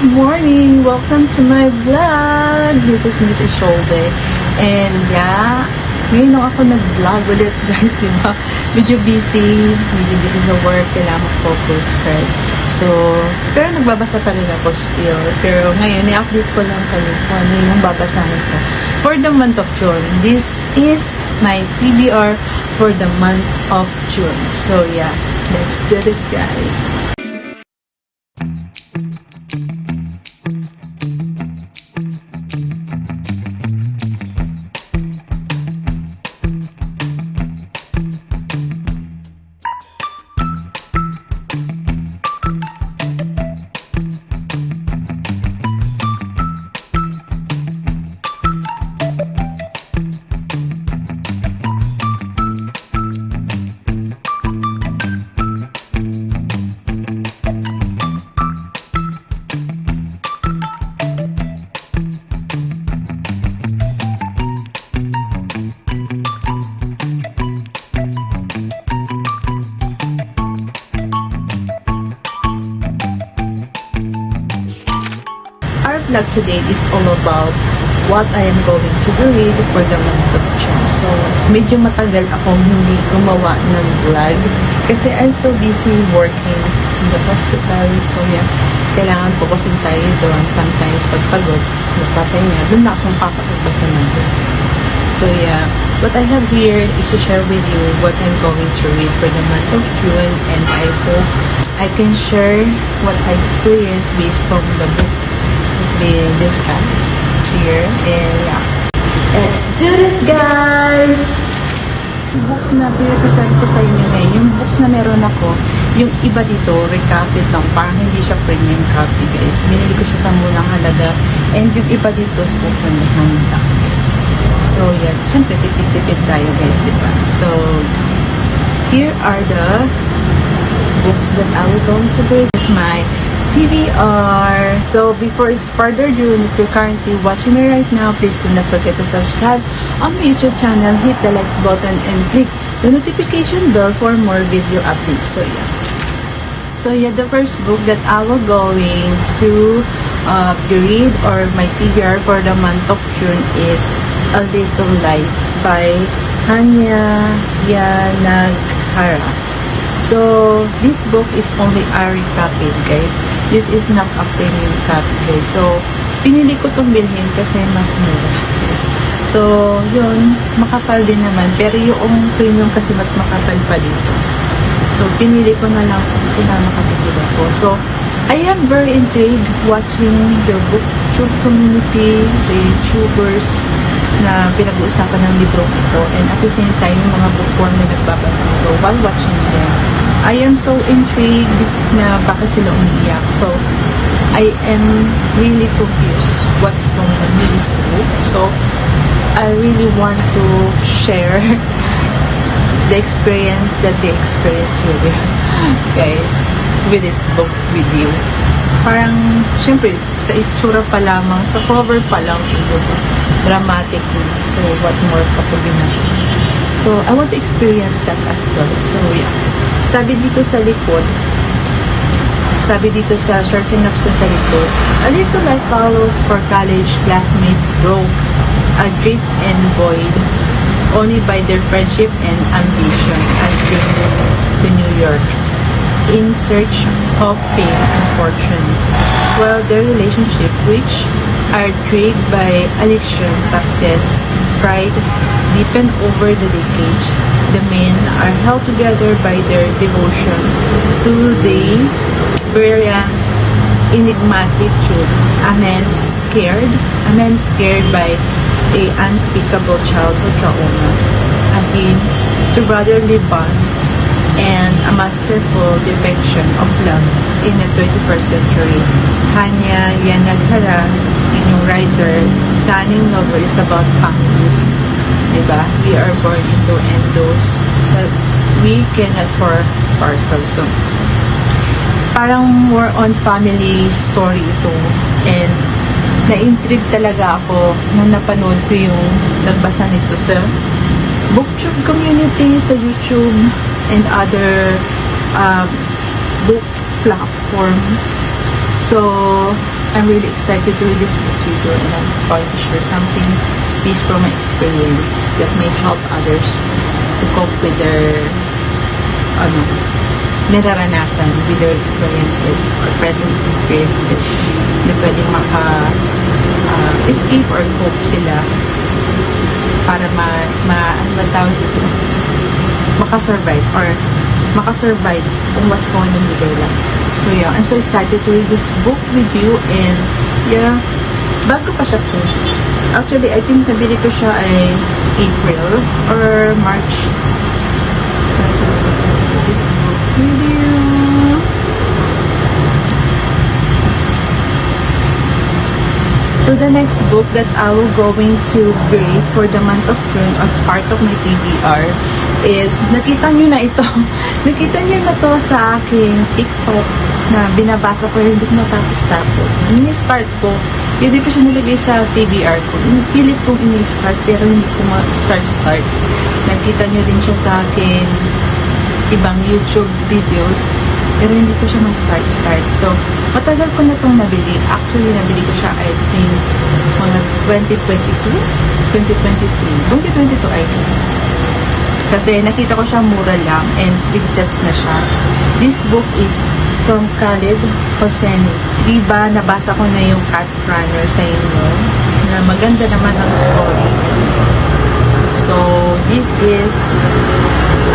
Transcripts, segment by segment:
good morning! Welcome to my vlog! This is Mrs. Sholde. And yeah, ngayon lang ako nag-vlog ulit guys, di ba? Medyo busy sa work, kailangan mag-focus, right? So, pero nagbabasa pa rin ako still. Pero ngayon, i-update ko lang kayo kung ano yung babasahin ko. For the month of June, this is my PBR for the month of June. So yeah, let's do this guys. Vlog today is all about what I am going to read for the month of June. So, medyo matagal akong hindi gumawa ng vlog kasi I'm so busy working in the hospital. So, yeah, kailangan focusin tayo doon. Sometimes, pag pagod, magpapahinga, doon na akong papagbasa ng book. So, yeah, what I have here is to share with you what I'm going to read for the month of June, and I hope I can share what I experienced based from the book we discuss here. And yeah, let's do this guys. Yung books na pinag-present ko sa inyo ngayon, yung books na meron ako, yung iba dito recopy lang, parang hindi siya premium copy guys. Binili ko siya sa munang halaga, and yung iba dito second hand lang guys. So yeah, siyempre tipid-tipid tayo guys, diba? So here are the books that I will going to read. This is my TBR. So before it's further ado, if you're currently watching me right now, please do not forget to subscribe on my YouTube channel, hit the likes button, and click the notification bell for more video updates. So yeah, the first book that I will going to read, or my TBR for the month of June, is A Little Life by Hanya Yanagihara. So, this book is only Ari copy, guys. This is not a premium copy, guys. So, pinili ko itong bilhin kasi mas mura, guys. So, yun, makapal din naman. Pero yung premium kasi mas makapal pa dito. So, pinili ko na lang kasi makapagpili ako. So, I am very intrigued watching the booktube community, the YouTubers na pinag-uusapan ng librong ito, and at the same time, yung mga bookworm na nagbabasa nito while watching them. I am so intrigued na bakit sila umiiyak. So, I am really confused what's going on with this book. So, I really want to share the experience that they experience with guys, with this book with you. Parang, syempre, sa itsura pa lamang, sa cover pa lang, dramatic na. So, what more pa to binasa? So, I want to experience that as well. So, yeah. Sabi dito sa likod, sabi dito sa short synopsis sa likod, a little life follows for college classmate broke, adrift and void, only by their friendship and ambition as they move to New York in search of fame and fortune, while their relationship, which are trained by addiction, success, pride, deepen over the decades. The men are held together by their devotion to the brilliant, enigmatic truth. A man scared by a unspeakable childhood trauma, a hint to brotherly bonds, and a masterful depiction of love in the 21st century. Hanya Yanagihara, yung writer, stunning novel is about families. Diba? We are born into endos that we cannot for ourselves. So, parang more on family story ito. And na-intrigue talaga ako nung napanood ko yung nagbasa nito sa booktube community, sa YouTube, and other book platform. So, I'm really excited to read this book's video, and I'm going to share something based from my experience that may help others to cope with their nararanasan with their experiences or present experiences na pwedeng escape or cope sila para ano ba tawag dito? Makasurvive on what's going on with their life. So yeah, I'm so excited to read this book with you, and yeah, bago pa siya po. Actually, I think nabili ko siya ay April or March. So excited to read this book with you. So the next book that I will going to read for the month of June as part of my TBR is, nakita nyo na ito. Nakita nyo na to sa aking TikTok na binabasa ko, hindi ko natapos-tapos. Ini-start ko, hindi ko siya nilagay sa TBR ko. Pilit kong ini-start pero hindi ko ma-start. Nakita nyo din siya sa aking ibang YouTube videos pero hindi ko siya ma-start. So, matagal ko na itong nabili. Actually, nabili ko siya, I think, mga 2022, I guess. Kasi nakita ko siya mura lang and 3 sets na siya. This book is from Khaled Hosseini. Diba, nabasa ko na yung Cat Runner sa inyo na maganda naman ang story. So, this is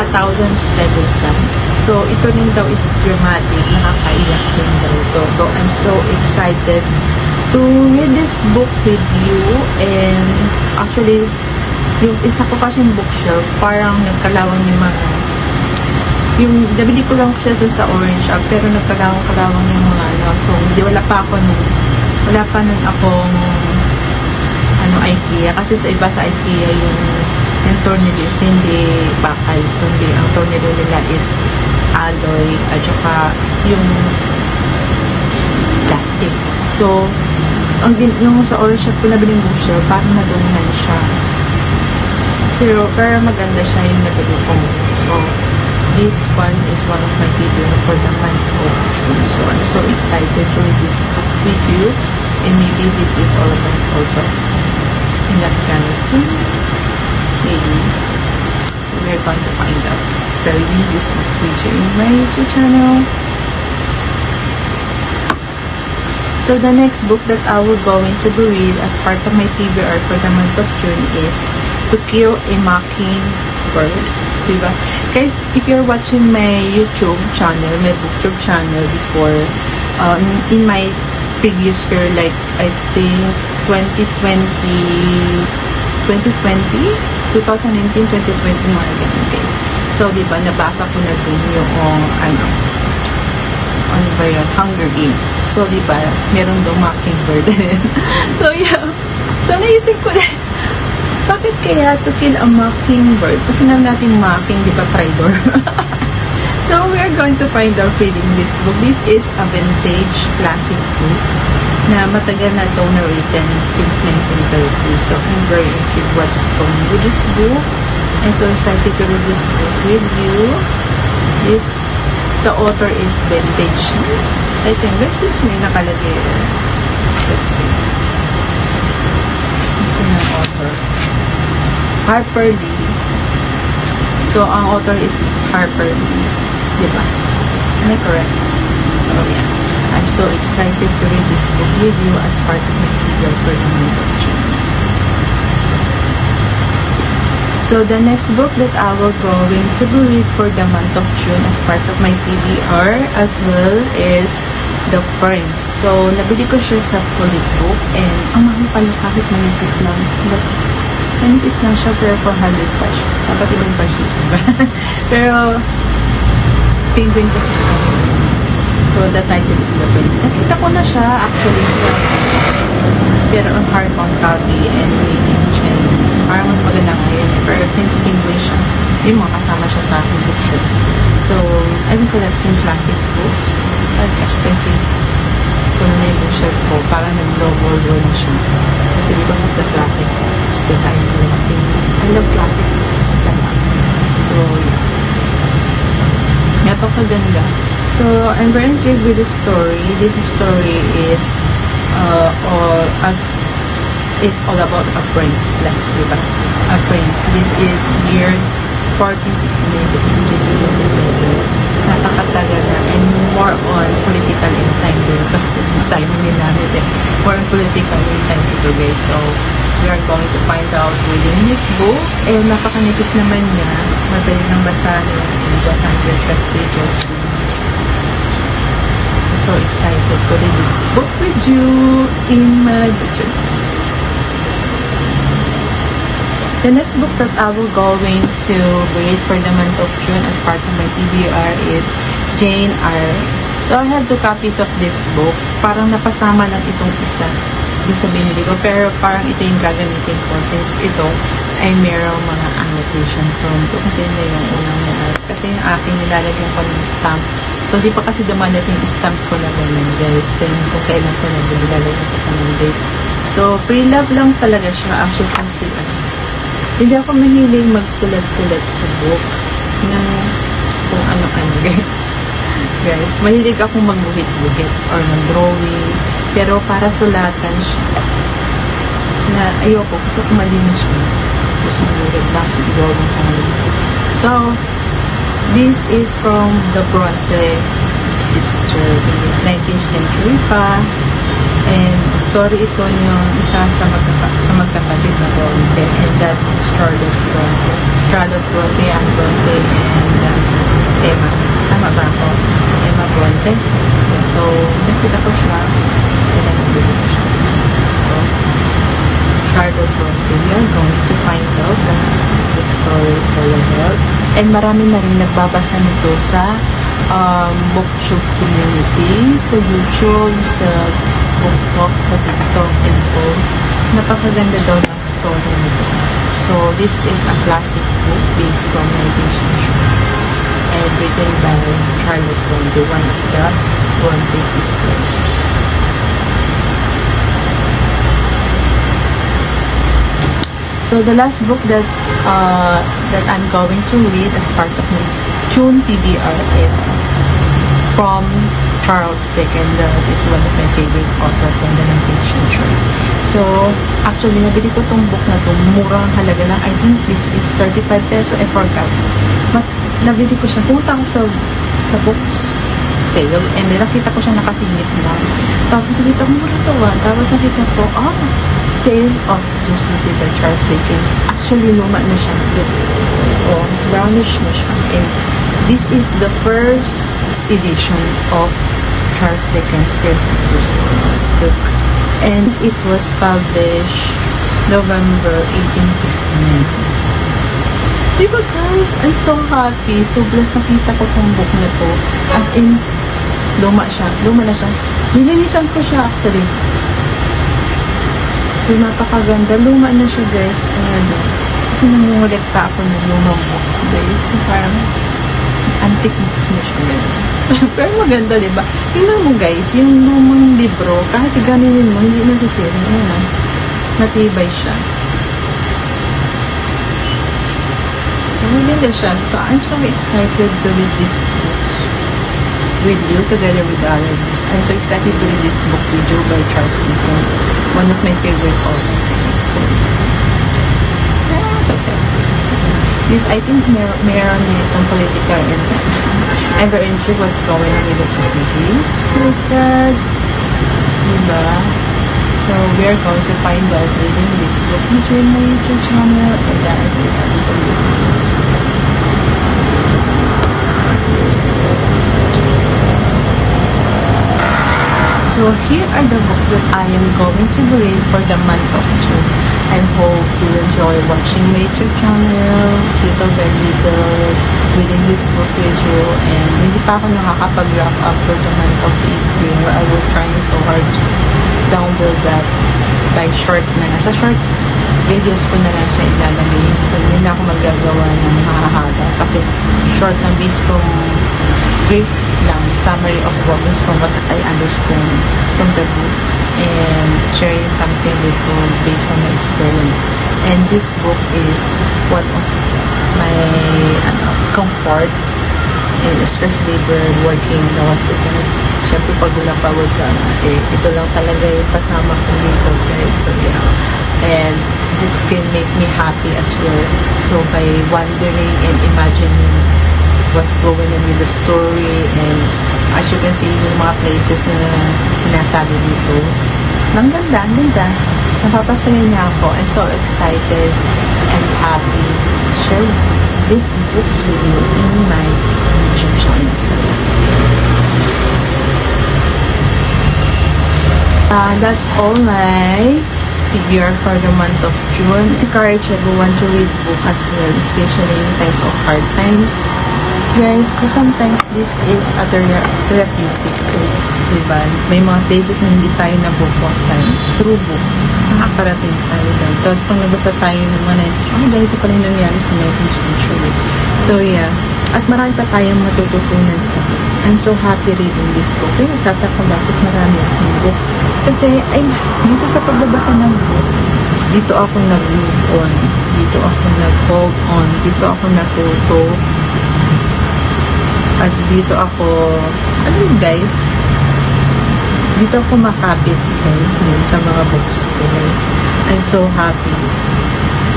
1,000 Steady Suns. So, ito rin daw is dramatic. Nakakaiyak din daw ito. So, I'm so excited to read this book with you. And actually, yung isa ko kasi yung bookshelf, parang nagkalawang yung nabili ko lang siya doon sa Orange Shop, pero nagkalawang yung mga so, wala pa nun akong IKEA, kasi sa iba sa IKEA yung tornilyo is hindi bakal, kundi ang tornilyo nila is alloy at saka yung plastic. So, yung sa Orange Shop ko nabili yung bookshelf, parang nadumihan siya. Pero maganda siya yung nabili ko. So, this one is one of my favorite for the month of June. So, I'm so excited to read this book with you. And maybe this is all about also in Afghanistan. Maybe. So, we're going to find out. Very reading this book with you in my YouTube channel. So, the next book that I will going to read as part of my TBR for the month of June is To Kill a Mockingbird. Diba? Guys, if you're watching my YouTube channel, my booktube channel before, in my previous year, like, I think, 2019, 2020, mga ganun, guys. So, diba, nabasa ko na dun yung, ano ba yun? Hunger Games. So, diba, meron daw Mockingbird. So, yeah. So, naisip ko na, bakit kaya To Kill a Mockingbird? Kasi naman natin mocking, di ba, traitor? So, we are going to find out reading this book. This is a vintage classic book na matagal na ito na written since 1930. So, I'm very intrigued what's going with this book. I'm so excited to read this book with you. The author is vintage. I think, let's see, may nakalagay. Let's see. Sino ang author? Harper Lee. So, ang author is Harper Lee. Diba? Am I correct? So, yeah. I'm so excited to read this book with you as part of my video for the month of June. So, the next book that I will going to read for the month of June as part of my TBR as well is The Prince. So, nabili ko siya sa Fully Book and ang mahal pala kahit manipis lang. Manipis lang siya pero 400 pesos. Dapat ibang pesos, diba? Pero, penguin kasi siya. So, the title is The Prince. Nakita ko na siya actually sa pero on hardbound copy and in chain. Parang mas maganda ngayon. Pero since penguin siya, yung mga kasama siya sa aking bookshelf. So, I've been collecting classic books. As you can see, kung na yung bookshelf ko, parang nag-double roll na siya. Kasi because of the classic books that I'm collecting. I love classic books. So, yeah. Napakaganda. So, I'm very intrigued with the story. This story is or as is all about a prince, like, diba? A prince. This is year 1469 to 1527. Napakatagal na, and more on political insight dito. Insight din namin eh. More on political insight ito, guys. So, we are going to find out reading this book. And napakanipis naman niya. Madali nang basahin. 100 plus pages. I'm so excited to read this book with you in my budget. The next book that I will going to read for the month of June as part of my TBR is Jane Eyre. So I have 2 copies of this book. Parang napasama lang itong isa doon sa binili ko. Pero parang ito yung gagamitin ko since ito ay merong mga annotation from ito. Kasi yun na yung unang na. Kasi yung akin nilalagyan ko ng stamp. So di pa kasi dumadating yung stamp ko na ganyan, guys. Then kung kailan ko na nilalagyan ko pa ng date. So pre-love lang talaga siya. As you can see, hindi ako mahilig magsulat-sulat sa book ng kung ano-ano, guys. Guys, mahilig ako magbuhit-buhit or mag-drawing. Pero para sulatan siya, na ayoko, gusto ko malinis siya. Gusto ko buhit, kaso drawing ko malinis. So, this is from the Bronte sister, 19th century pa. And story ito yung isa sa magkapatid na Bronte, and that is Charlotte Bronte. Charlotte Bronte, Anne Bronte, and Emma. Tama ba ako? Emma Bronte. So, nakita ko siya. Pinanabili ko siya. So, Charlotte Bronte. We are going to find out that's the story is all about. And marami na rin nagbabasa nito sa booktube community, sa YouTube, sa BookTok, sa TikTok, and all. Napakaganda daw ng story nito. So, this is a classic book based from 19th century and written by Charlotte Bronte, one of the Bronte sisters. So, the last book that I'm going to read as part of my June TBR is from Charles Dickens. That is one of my favorite author from the 19th century. So, actually, nabili ko tong book na to. Murang halaga lang. I think this is 35 peso. I forgot. But, nabili ko siya. Pumunta ako sa books sale. And then, nakita ko siya nakasingit na. Tapos, nakita ko, mura to ah. Tapos, nakita ko, Tale of Two Cities by Charles Dickens. Actually, luma na siya. Brownish na siya. And this is the first edition of Charles Dickens' Tales of Two Cities. And it was published November 1859. Diba guys? I'm so happy. So blessed nakita ko tong book na to. As in, luma siya. Luma na siya. Nilinisan ko siya actually. So, napakaganda. Luma na siya, guys. Kasi namumulekta ako ng lumang books, guys. Parang antique books na siya, guys. Pero maganda, diba? Tingnan mo, guys, yung lumang libro, kahit ganinin mo, hindi nasisira. Ayan, matibay siya. Maganda siya. So, I'm so excited to read this book with you, together with other books. I'm so excited to read this book with you by Charles Dickens, one of my favorite authors. So, so excited. This, I think, meron itong political insight. I'm very intrigued what's going on with the two cities. Look at, diba? So, we are going to find out reading this book in my YouTube channel, and that is excited to read this book. So here are the books that I am going to read for the month of June. I hope you enjoy watching my YouTube channel, little by little, reading this book with you. And hindi pa ako nakakapag-wrap up for the month of April. I will try so hard to download that by short na. Sa short videos ko na lang siya ilalagay. Hindi na ako magagawa ng mahahaba kasi short na bits from brief lang, summary of problems from what I understand from the book and sharing something little based on my experience. And this book is one of my comfort, and especially when working in the hospital. syempre pag pagod ka, ito lang talaga yung kasama ko dito, guys. So, yeah. And books can make me happy as well. So, by wondering and imagining what's going on with the story, and as you can see, yung mga places na sinasabi dito, ang ganda, ang ganda. Napapasaya niya ako. I'm so excited and happy to share these books with you in my YouTube channel. So, that's all my figure for the month of June. Encourage everyone to read book as well, especially in times of hard times. Guys, because sometimes this is a therapeutic place, diba? May mga places na hindi tayo nabubukan through book. Nakakarating tayo doon. Tapos pag nabasa tayo ng mga ganito pa rin nangyari sa 19th century. So, yeah. At marami pa tayong matututunan sa book. I'm so happy reading this book. Kaya nagtataka bakit marami akong book. Kasi, dito sa pagbabasa ng book, dito ako nag-move on. Dito ako nag-hold on. Dito ako natuto. At dito ako, guys, dito ako makapit, guys, din sa mga books ko, guys. I'm so happy.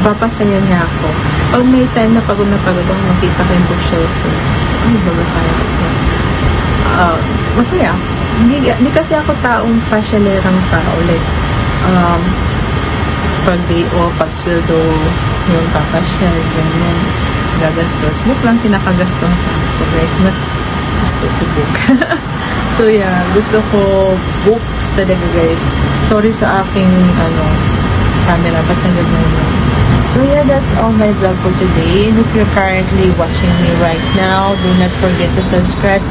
Papasaya niya ako. Pag may time na pagod ako, nakita ko yung bookshelf ko. Ay, babasaya ko. Masaya. Hindi kasi ako taong pasyalerang tao. Like, pag day off, pag sweldo, yung papasyal, ganyan, gagastos. Book lang pinakagastos sa ako, guys. Mas gusto ko book. So, yeah, gusto ko books talaga, guys. Sorry sa aking, camera, ba't nagagano. So, yeah, that's all my vlog for today. And if you're currently watching me right now, do not forget to subscribe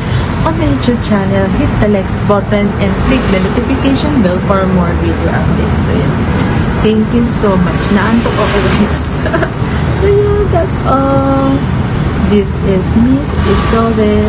on my YouTube channel, hit the likes button, and click the notification bell for more video updates. So, yeah, thank you so much. Naantok ako, guys. So, yeah, that's all. This is Miss Isolde.